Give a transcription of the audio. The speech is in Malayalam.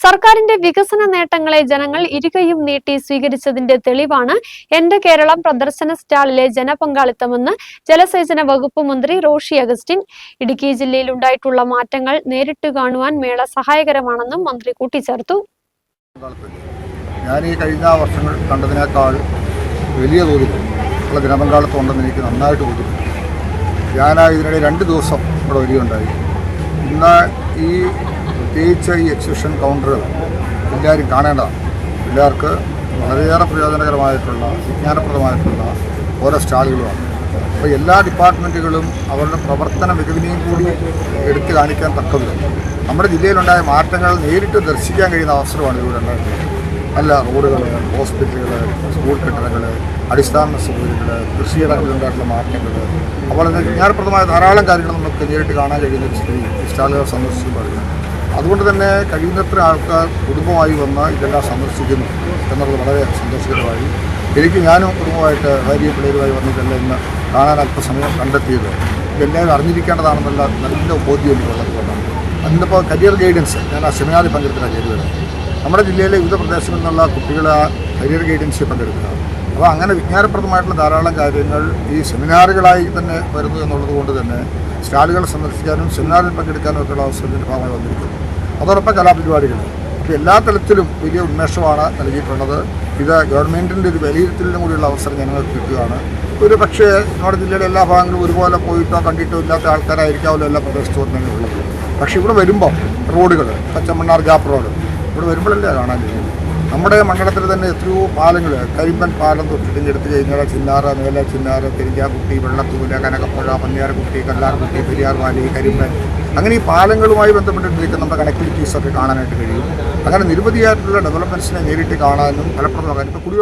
സർക്കാരിന്റെ വികസന നേട്ടങ്ങളെ ജനങ്ങൾ ഇരുകൈയും നീട്ടി സ്വീകരിച്ചതിന്റെ തെളിവാണ് എന്റെ കേരളം പ്രദർശന സ്റ്റാളിലെ ജനപങ്കാളിത്തമെന്ന് ജലസേചന വകുപ്പ് മന്ത്രി റോഷി അഗസ്റ്റിൻ. ഇടുക്കി ജില്ലയിൽ ഉണ്ടായിട്ടുള്ള മാറ്റങ്ങൾ നേരിട്ട് കാണുവാൻ മേള സഹായകരമാണെന്നും മന്ത്രി കൂട്ടിച്ചേർത്തു. ഞാൻ ഈ കഴിഞ്ഞ വർഷങ്ങൾ കണ്ടതിനേക്കാൾ വലിയ തോതിൽ ഉള്ള ജനപങ്കാളിത്തം ഉണ്ടെന്ന് എനിക്ക് നന്നായിട്ട് ബോധ്യപ്പെട്ടു. ഞാൻ ഇതിനിടെ 2 ദിവസം ഇവിടെ വരികയുണ്ടായി. ഇന്ന് ഈ പ്രത്യേകിച്ച് ഈ എക്സിബിഷൻ കൗണ്ടറുകൾ എല്ലാവരും കാണേണ്ടതാണ്. എല്ലാവർക്ക് വളരെയേറെ പ്രയോജനകരമായിട്ടുള്ള വിജ്ഞാനപ്രദമായിട്ടുള്ള ഓരോ സ്റ്റാളുകളുമാണ്. അപ്പോൾ എല്ലാ ഡിപ്പാർട്ട്മെൻറ്റുകളും അവരുടെ പ്രവർത്തന മികവിനെയും കൂടി എടുത്തു കാണിക്കാൻ തക്കവിധം നമ്മുടെ ജില്ലയിലുണ്ടായ മാറ്റങ്ങൾ നേരിട്ട് ദർശിക്കാൻ കഴിയുന്ന അവസരമാണ് ഇവിടെ ഉണ്ടായിട്ടുള്ളത്. നല്ല റോഡുകൾ, ഹോസ്പിറ്റലുകൾ, സ്കൂൾ കെട്ടിടങ്ങൾ, അടിസ്ഥാന സൗകര്യങ്ങൾ, കൃഷിയിടങ്ങളിലുണ്ടായിട്ടുള്ള മാറ്റങ്ങൾ, അപ്പോൾ വിജ്ഞാനപ്രദമായ ധാരാളം കാര്യങ്ങൾ നമുക്ക് നേരിട്ട് കാണാൻ കഴിയുന്ന സ്ഥിതി ഈ സ്റ്റാളുകൾ സന്ദർശിച്ചു പറയുന്നത്. അതുകൊണ്ട് തന്നെ കഴിയുന്നത്ര ആൾക്കാർ കുടുംബമായി വന്ന് ഇതെല്ലാം സന്ദർശിക്കുന്നു എന്നുള്ളത് വളരെ സന്തോഷകരമായി. ഞാനും കുടുംബമായിട്ട് ഭാര്യയും പിള്ളേരുമായി വന്നിട്ടെല്ലാം ഇന്ന് കാണാൻ അല്പസമയം കണ്ടെത്തിയത് ഇതെല്ലാവരും അറിഞ്ഞിരിക്കേണ്ടതാണെന്നുള്ള നല്ല ബോധ്യം എനിക്കുള്ളത് കൊണ്ടാണ്. അതിനിപ്പോൾ കരിയർ ഗൈഡൻസ് ഞാൻ ആ സെമിനാറിൽ പങ്കെടുത്തിട്ടാണ് ചെയ്തു വരുന്നത്. നമ്മുടെ ജില്ലയിലെ വിവിധ പ്രദേശങ്ങളിൽ നിന്നുള്ള കുട്ടികൾ ആ കരിയർ ഗൈഡൻസിൽ പങ്കെടുക്കുക. അപ്പോൾ അങ്ങനെ വിജ്ഞാനപ്രദമായിട്ടുള്ള ധാരാളം കാര്യങ്ങൾ ഈ സെമിനാറുകളായി തന്നെ വരുന്നു എന്നുള്ളത് കൊണ്ട് തന്നെ സ്റ്റാളുകൾ സന്ദർശിക്കാനും സെമിനാറിൽ പങ്കെടുക്കാനും ഒക്കെയുള്ള അവസരത്തിൻ്റെ ഭാഗമായി വന്നിരിക്കുന്നു. അതോടൊപ്പം കലാപരിപാടികൾ. അപ്പോൾ എല്ലാ തലത്തിലും വലിയ ഉന്മേഷമാണ് നൽകിയിട്ടുള്ളത്. ഇത് ഗവൺമെൻറ്റിൻ്റെ ഒരു വിലയിരുത്തലിനും കൂടിയുള്ള അവസരം ജനങ്ങൾക്ക് കിട്ടുകയാണ്. ഒരു പക്ഷേ നമ്മുടെ ജില്ലയിലെ എല്ലാ ഭാഗങ്ങളും ഒരുപോലെ പോയിട്ടോ കണ്ടിട്ടോ ഇല്ലാത്ത ആൾക്കാരായിരിക്കാമല്ലോ എല്ലാ പ്രദേശത്തും തന്നെ ഉള്ളത്. പക്ഷേ ഇവിടെ വരുമ്പോൾ റോഡുകൾ, പച്ചമണ്ണാർ ജാപ്പ് റോഡ് ഇവിടെ വരുമ്പോഴല്ലേ കാണാൻ കഴിയും. നമ്മുടെ മണ്ഡലത്തിൽ തന്നെ എത്രയോ പാലങ്ങൾ, കരിമ്പൻ പാലം തൊട്ടിട്ട് എടുത്തു കഴിഞ്ഞാൽ ചിന്നാറ്, മേല ചിന്നാറ്, പെരിയാർകുട്ടി, വെള്ളത്തൂല, കനകപ്പുഴ, പന്നിയാർകുട്ടി, കല്ലാർകുട്ടി, പെരിയാർവാലി, കരിമ്പൻ, അങ്ങനെ ഈ പാലങ്ങളുമായി ബന്ധപ്പെട്ടിട്ടിരിക്കുന്ന നമ്മുടെ കണക്ടിവിറ്റീസൊക്കെ കാണാനായിട്ട് കഴിയും. അങ്ങനെ നിരവധിയായിട്ടുള്ള ഡെവലപ്മെൻറ്റ്സിനെ നേരിട്ട് കാണാനും ഫലപ്രദമാകാനും ഇപ്പോൾ കുടിവെള്ളം